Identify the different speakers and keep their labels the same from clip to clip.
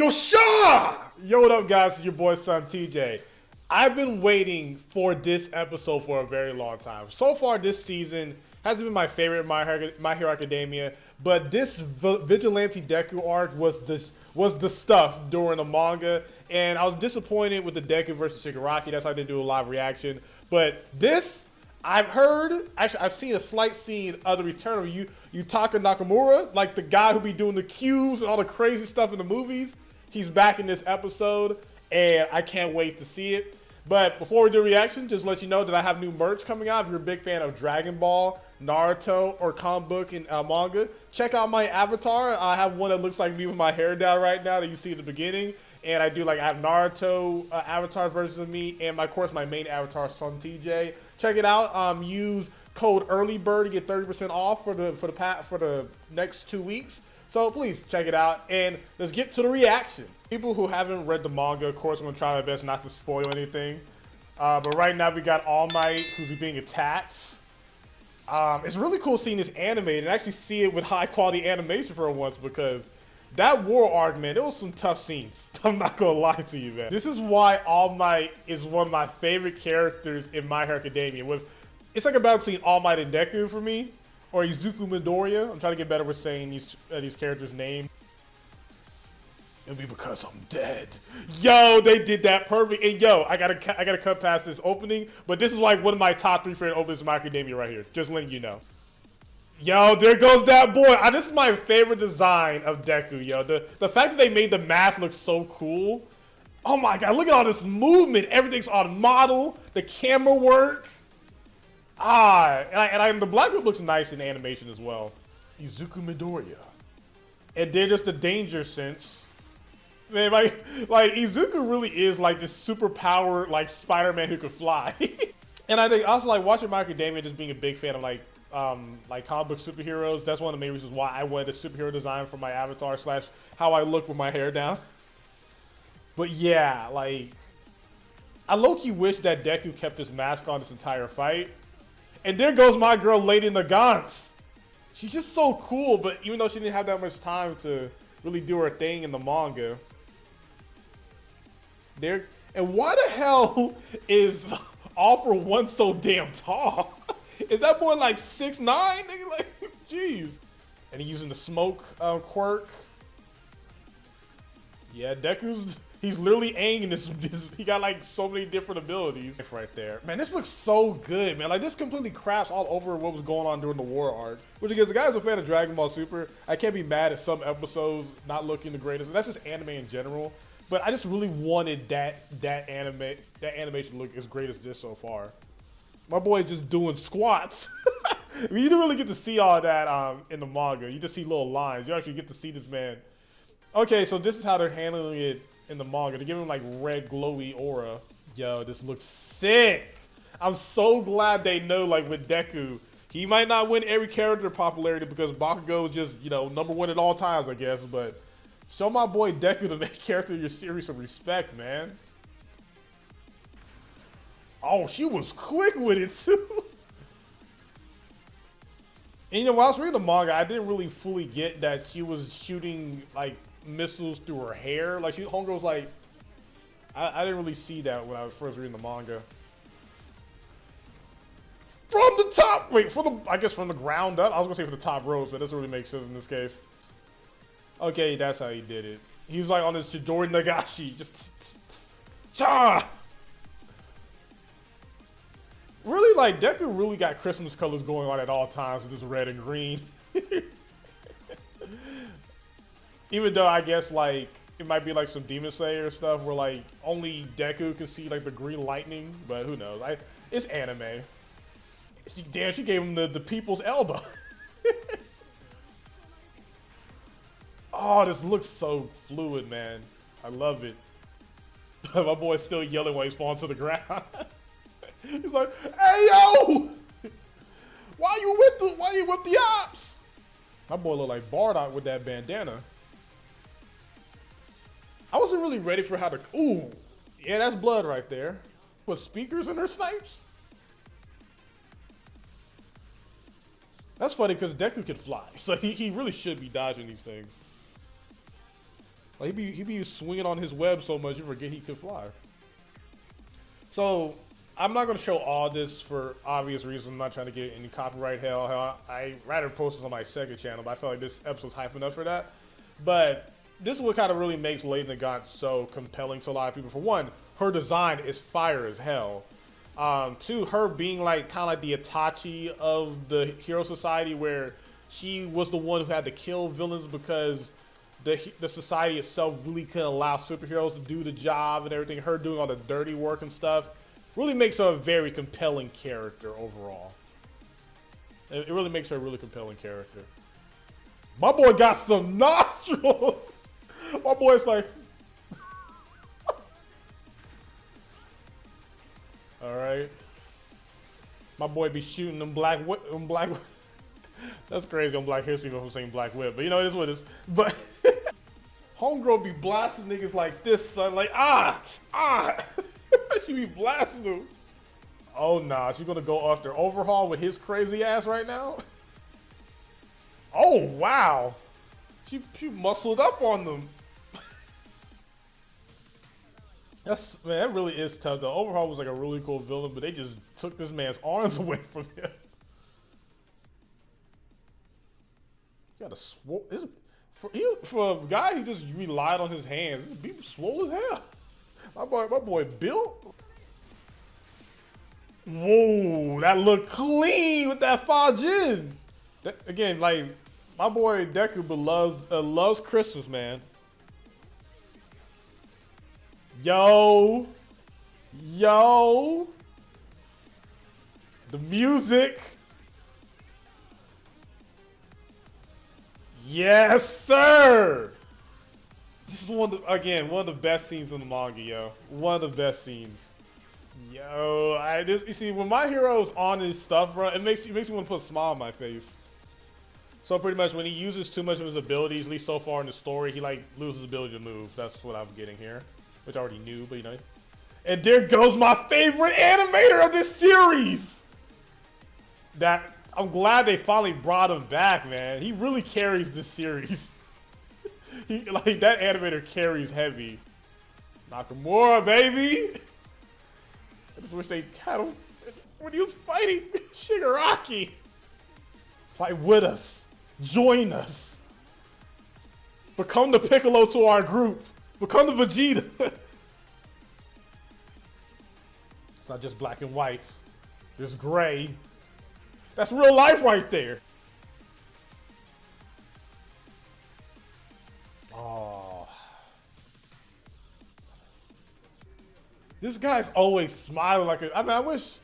Speaker 1: Yo, Shaw! Yo, what up, guys? It's your boy, SonTJ. I've been waiting for this episode for a very long time. So far, this season hasn't been my favorite My Hero Academia, but this Vigilante Deku arc was the stuff during the manga, and I was disappointed with the Deku versus Shigaraki. That's why I didn't do a live reaction. But this, I've seen a slight scene of the return of Yutaka Nakamura, like the guy who be doing the cues and all the crazy stuff in the movies. He's back in this episode, and I can't wait to see it. But before we do reaction, just let you know that I have new merch coming out. If you're a big fan of Dragon Ball, Naruto, or comic book and manga, check out my avatar. I have one that looks like me with my hair down right now that you see at the beginning. And I have Naruto avatar versions of me, and of course my main avatar, SonTJ. Check it out. Use code EARLYBIRD to get 30% off for the next 2 weeks. So please check it out, and let's get to the reaction. People who haven't read the manga, of course, I'm gonna try my best not to spoil anything. But right now we got All Might, who's being attacked. It's really cool seeing this animated and actually see it with high quality animation for once, because that war arc, man, it was some tough scenes. I'm not gonna lie to you, man. This is why All Might is one of my favorite characters in My Hero Academia. It's like about between All Might and Deku for me, or Izuku Midoriya. I'm trying to get better with saying these characters' names. It'll be because I'm dead. Yo, they did that perfect. And yo, I gotta cut past this opening, but this is like one of my top 3 favorite openings in My Academia right here. Just letting you know. Yo, there goes that boy. This is my favorite design of Deku, yo. The fact that they made the mask look so cool. Oh my god, look at all this movement. Everything's on model. The camera work. And the black whip looks nice in animation as well. Izuku Midoriya. And then just the danger sense. Man, like Izuku really is like this super powered like Spider-Man who could fly. And I think also like watching My Academia, just being a big fan of like comic book superheroes. That's one of the main reasons why I wanted a superhero design for my avatar / how I look with my hair down. But yeah, like I low-key wish that Deku kept his mask on this entire fight. And there goes my girl, Lady Nagant. She's just so cool, but even though she didn't have that much time to really do her thing in the manga. And why the hell is All For One so damn tall? Is that boy like 6'9"? Nigga, like, jeez. And he's using the smoke quirk. Yeah, he's literally Aang in this. He got like so many different abilities right there. Man, this looks so good, man. Like this completely craps all over what was going on during the war arc. Which again, the guy's a fan of Dragon Ball Super. I can't be mad at some episodes not looking the greatest. That's just anime in general. But I just really wanted that animation look as great as this so far. My boy just doing squats. I mean, you don't really get to see all that in the manga. You just see little lines. You actually get to see this man. Okay, so this is how they're handling it in the manga. They're giving him like red glowy aura. Yo, this looks sick. I'm so glad they know, like with Deku, he might not win every character popularity because Bakugo is just, #1 at all times, I guess. But show my boy Deku, the main character of your series, some respect, man. Oh, she was quick with it too. And while I was reading the manga, I didn't really fully get that she was shooting like missiles through her hair. Like homegirl was like, I didn't really see that when I was first reading the manga. From the top, I guess from the ground up. I was gonna say from the top ropes, but that doesn't really make sense in this case. Okay, that's how he did it. He was like on this Chidori Nagashi, just cha. Really, like Deku really got Christmas colors going on at all times with this red and green. Even though I guess like it might be like some Demon Slayer stuff where like only Deku can see like the green lightning, but who knows? It's anime. Damn, she gave him the people's elbow. Oh, this looks so fluid, man. I love it. My boy's still yelling while he's falling to the ground. He's like, "Hey yo, why you with the ops?" My boy look like Bardock with that bandana. I wasn't really ready for how to. Ooh, yeah, that's blood right there. Put speakers in her snipes. That's funny because Deku can fly, so he really should be dodging these things. Like he be swinging on his web so much you forget he could fly. So I'm not gonna show all this for obvious reasons. I'm not trying to get any copyright hell. I rather post this on my second channel, but I feel like this episode's hyping up for that. But this is what kind of really makes Lady Nagant so compelling to a lot of people. For one, her design is fire as hell. Two, her being like kind of like the Itachi of the Hero Society, where she was the one who had to kill villains because the society itself really couldn't allow superheroes to do the job and everything. Her doing all the dirty work and stuff really makes her a very compelling character overall. It really makes her a really compelling character. My boy got some nostrils. My boy's like, all right. My boy be shooting them black. That's crazy on Black History Month for saying Black Whip, but you know it is what it is. But homegirl be blasting niggas like this, son. Like she be blasting them. Oh nah, she's gonna go after Overhaul with his crazy ass right now. Oh wow, she muscled up on them. That really is tough though. Overhaul was like a really cool villain, but they just took this man's arms away from him. You got a for a guy who just relied on his hands, this be swole as hell. My boy built. Whoa, that looked clean with that Fajin. Again, like my boy Deku loves Christmas, man. Yo, the music. Yes, sir. This is one of the best scenes in the manga, yo. One of the best scenes. Yo, you see, when my hero's on his stuff, bro, it makes me want to put a smile on my face. So pretty much when he uses too much of his abilities, at least so far in the story, he like loses his ability to move. That's what I'm getting here, which I already knew, but you know. And there goes my favorite animator of this series. I'm glad they finally brought him back, man. He really carries this series. Like that animator carries heavy. Nakamura, baby. I just wish they had him when he was fighting Shigaraki. Fight with us. Join us. Become the Piccolo to our group. Become the Vegeta. It's not just black and white. There's gray. That's real life right there. Oh. This guy's always smiling like a, I wish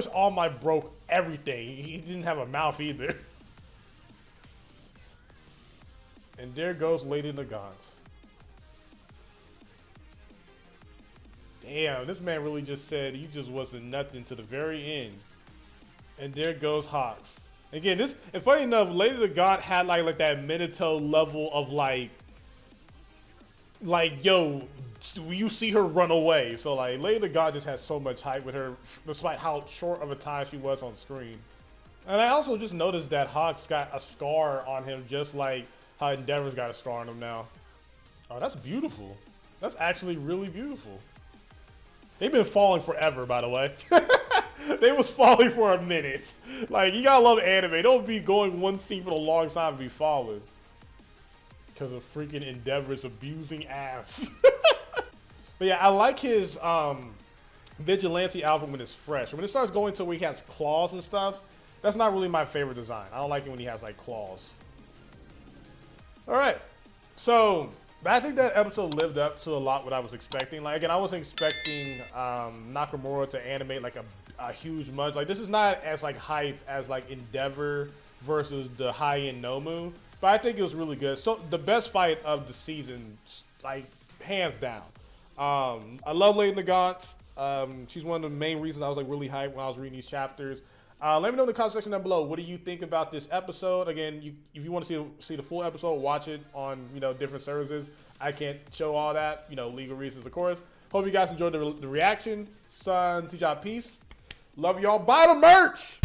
Speaker 1: All Might broke everything. He didn't have a mouth either. And there goes Lady Nagant. Damn, this man really just said he just wasn't nothing to the very end. And there goes Hawks. Again, and funny enough, Lady Nagant had like that Minato level of like yo, you see her run away. So like Lady Nagant just had so much hype with her, despite how short of a time she was on screen. And I also just noticed that Hawks got a scar on him, just like how Endeavor's got a scar on him now. Oh, that's beautiful. That's actually really beautiful. They've been falling forever, by the way. They was falling for a minute. Like, you gotta love anime. Don't be going one scene for a long time and be falling. Because of freaking Endeavor's abusing ass. But yeah, I like his vigilante outfit when it's fresh. When it starts going to where he has claws and stuff, that's not really my favorite design. I don't like it when he has like claws. Alright, so I think that episode lived up to a lot what I was expecting. Like, again, I wasn't expecting Nakamura to animate like a huge munch. Like, this is not as like hype as like Endeavor versus the high-end Nomu, but I think it was really good. So the best fight of the season, like hands down. I love Lady Nagant. She's one of the main reasons I was like really hyped when I was reading these chapters. Let me know in the comment section down below. What do you think about this episode? Again, if you want to see the full episode, watch it on different services. I can't show all that, legal reasons, of course. Hope you guys enjoyed the reaction. SonTJ, peace. Love y'all. Buy the merch.